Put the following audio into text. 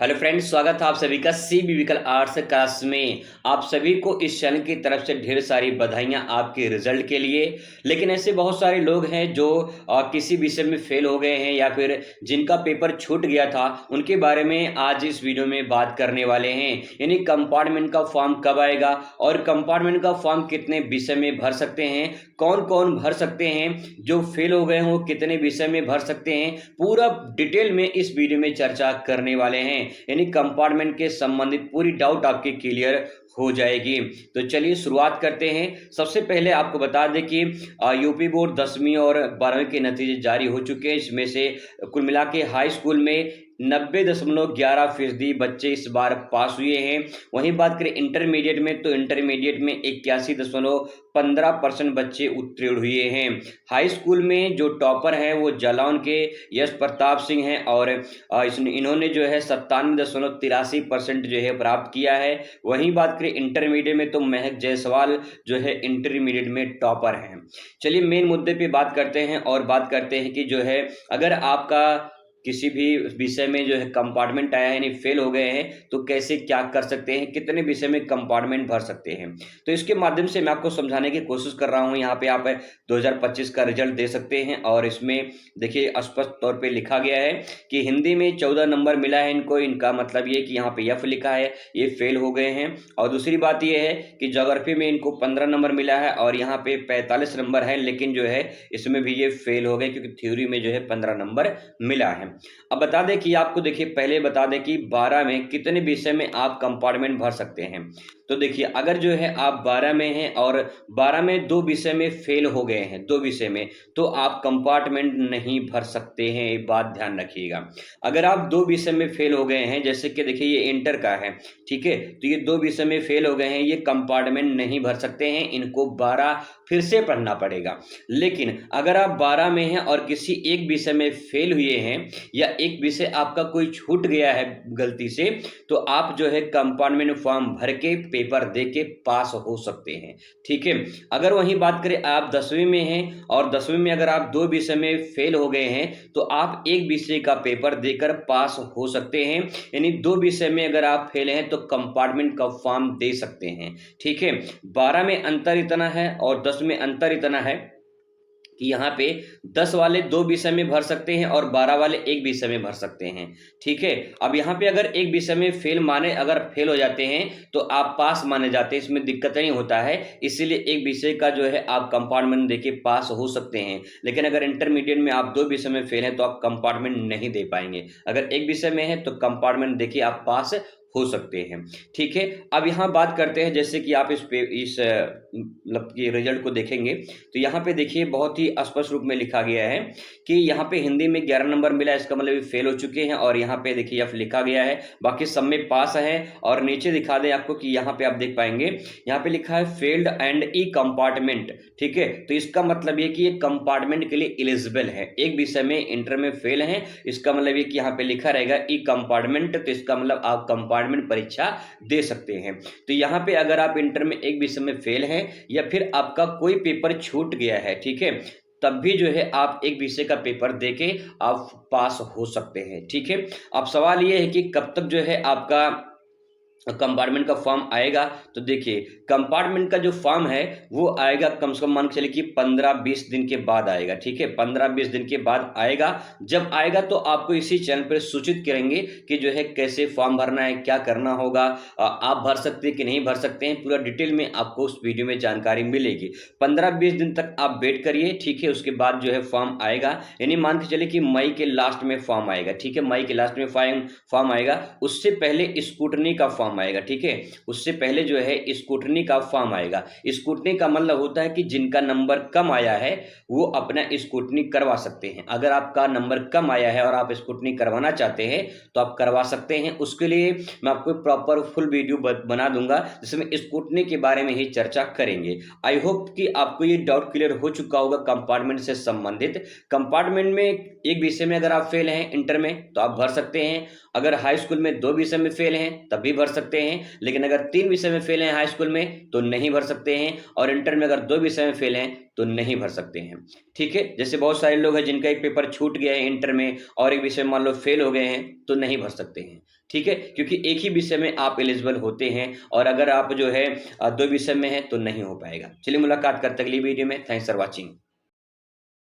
Hello friends, स्वागत है आप सभी का सी बिविकल आर्ट्स क्लास में। आप सभी को इस चैनल की तरफ से ढेर सारी बधाइयां आपके रिजल्ट के लिए। लेकिन ऐसे बहुत सारे लोग हैं जो किसी विषय में फेल हो गए हैं या फिर जिनका पेपर छूट गया था, उनके बारे में आज इस वीडियो में बात करने वाले हैं। यानी कंपार्टमेंट का फॉर्म कब आएगा और कंपार्टमेंट का फॉर्म कितने विषय में भर सकते हैं, कौन कौन भर सकते हैं, जो फेल हो गए हों कितने विषय में भर सकते हैं, पूरा डिटेल में इस वीडियो में चर्चा करने वाले हैं। यानी कंपार्टमेंट के संबंधित पूरी डाउट आपकी क्लियर हो जाएगी। तो चलिए शुरुआत करते हैं। सबसे पहले आपको बता दें कि यूपी बोर्ड 10वीं और 12वीं के नतीजे जारी हो चुके हैं। इसमें से कुल मिला के हाई स्कूल में 90.11% बच्चे इस बार पास हुए हैं। वहीं बात करें इंटरमीडिएट में, तो इंटरमीडिएट में 81.15% बच्चे उत्तीर्ण हुए हैं। हाई स्कूल में जो टॉपर हैं वो जालौन के यश प्रताप सिंह हैं और इन्होंने जो है 97.83% जो है प्राप्त किया है। वहीं बात करें इंटरमीडिएट में, तो महक जायसवाल जो है इंटरमीडिएट में टॉपर हैं। चलिए मेन मुद्दे पे बात करते हैं और बात करते हैं कि जो है अगर आपका किसी भी विषय में जो है कंपार्टमेंट आया है यानी फेल हो गए हैं, तो कैसे क्या कर सकते हैं, कितने विषय में कंपार्टमेंट भर सकते हैं। तो इसके माध्यम से मैं आपको समझाने की कोशिश कर रहा हूं। यहाँ पे आप 2025 का रिजल्ट दे सकते हैं और इसमें देखिए स्पष्ट तौर पे लिखा गया है कि हिंदी में 14 नंबर मिला है इनको। इनका मतलब ये कि यहाँ पे एफ लिखा है, ये फेल हो गए हैं। और दूसरी बात ये है कि ज्योग्राफी में इनको 15 नंबर मिला है और यहाँ पे 45 नंबर है, लेकिन जो है इसमें भी ये फेल हो गए क्योंकि थ्योरी में जो है 15 नंबर मिला है। अब बता दें कि आपको देखिए पहले बता दें कि 12 में कितने विषय में आप कंपार्टमेंट भर सकते हैं। तो देखिए अगर जो है आप 12 में हैं और 12 में 2 विषय में फेल हो गए हैं, 2 विषय में, तो आप कंपार्टमेंट नहीं भर सकते हैं। ये बात ध्यान रखिएगा। अगर आप 2 विषय में फेल हो गए हैं, जैसे कि देखिए ये इंटर का है, ठीक है, तो ये 2 विषय में फेल हो गए हैं, ये कंपार्टमेंट नहीं भर सकते हैं, इनको 12 फिर से पढ़ना पड़ेगा। लेकिन अगर आप 12 में हैं और किसी एक विषय में फेल हुए हैं या एक विषय आपका कोई छूट गया है गलती से, तो आप जो है कंपार्टमेंट फॉर्म भर के पेपर दे के पास हो सकते हैं। ठीक है। अगर वहीं बात करें आप 10वीं में हैं और 10वीं में अगर आप 2 विषय में फेल हो गए हैं, तो आप एक विषय का पेपर देकर पास हो सकते हैं। यानी 2 विषय में अगर आप फेल हैं तो कंपार्टमेंट का फॉर्म दे सकते हैं। ठीक है। 12 में अंतर इतना है और 10 में अंतर इतना है कि यहाँ पे 10 वाले 2 विषय में भर सकते हैं और 12 वाले एक विषय में भर सकते हैं। ठीक है। अब यहाँ पे अगर एक विषय में अगर फेल हो जाते हैं तो आप पास माने जाते हैं, इसमें दिक्कत नहीं होता है। इसीलिए एक विषय का जो है आप कंपार्टमेंट देके पास हो सकते हैं। लेकिन अगर इंटरमीडिएट में आप 2 विषय में फेल हैं तो आप कंपार्टमेंट नहीं दे पाएंगे। अगर एक विषय में है तो कंपार्टमेंट देके आप पास हो सकते हैं। ठीक है। अब यहाँ बात करते हैं, जैसे कि आप इस मतलब कि रिजल्ट को देखेंगे तो यहाँ पे देखिए बहुत ही स्पष्ट रूप में लिखा गया है कि यहाँ पे हिंदी में 11 नंबर मिला, इसका मतलब ये फेल हो चुके हैं। और यहाँ पे देखिए एफ लिखा गया है, बाकी सब में पास है। और नीचे दिखा दें आपको कि यहाँ पे आप देख पाएंगे, यहाँ पे लिखा है फेल्ड एंड ई कंपार्टमेंट। ठीक है। तो इसका मतलब ये कि ये कंपार्टमेंट के लिए एलिजिबल है। एक विषय में इंटर में फेल है, इसका मतलब ये कि यहाँ पे लिखा रहेगा ई कंपार्टमेंट, तो इसका मतलब आप कंपार्टमेंट परीक्षा दे सकते हैं। तो यहाँ पे अगर आप इंटर में एक विषय में फेल हैं या फिर आपका कोई पेपर छूट गया है, ठीक है, तब भी जो है आप एक विषय का पेपर देके आप पास हो सकते हैं। ठीक है। अब सवाल ये है कि कब तक जो है आपका कंपार्टमेंट का फॉर्म आएगा। तो देखिए कंपार्टमेंट का जो फॉर्म है वो आएगा कम से कम मान के चलिए कि 15-20 दिन के बाद आएगा। ठीक है। 15-20 दिन के बाद आएगा। जब आएगा तो आपको इसी चैनल पर सूचित करेंगे कि जो है कैसे फॉर्म भरना है, क्या करना होगा, आप भर सकते हैं कि नहीं भर सकते हैं, पूरा डिटेल में आपको उस वीडियो में जानकारी मिलेगी। 15-20 दिन तक आप वेट करिए। ठीक है। उसके बाद जो है फॉर्म आएगा, यानी मान के चलिए कि मई के लास्ट में फॉर्म आएगा। ठीक है। मई के लास्ट में फॉर्म आएगा। उससे पहले स्कूटनी का फॉर्म आएगा। ठीक है। उससे पहले जो है स्कूटनी का फॉर्म आएगा। स्कूटनी का मतलब होता है कि जिनका नंबर कम आया है वो अपना स्कूटनी करवा सकते हैं। अगर आपका नंबर कम आया है और आप स्कूटनी करवाना चाहते हैं तो आप करवा सकते हैं। उसके लिए मैं आपको प्रॉपर फुल वीडियो बना दूंगा जिसमें स्कूटनी के बारे में ही चर्चा करेंगे। आई होप कि आपको ये डाउट क्लियर हो चुका होगा कंपार्टमेंट से संबंधित। कंपार्टमेंट में एक विषय में अगर आप फेल हैं इंटर में तो आप भर सकते हैं। अगर हाई स्कूल में 2 विषय में फेल हैं तब भी भर सकते सकते हैं, लेकिन अगर 3 विषय में फेल हैं हाई स्कूल में तो नहीं भर सकते हैं, और इंटर में अगर 2 विषय में फेल हैं तो नहीं भर सकते हैं। ठीक है, जैसे बहुत सारे लोग हैं जिनका एक पेपर छूट गया है इंटर में और एक विषय में मान लो फेल हो गए हैं तो नहीं भर सकते हैं। ठीक है, क्योंकि एक ही विषय में आप एलिजिबल होते हैं, और अगर आप जो है 2 विषय में हैं तो नहीं हो पाएगा। चलिए मुलाकात करते हैं अगली वीडियो में। Thanks for watching.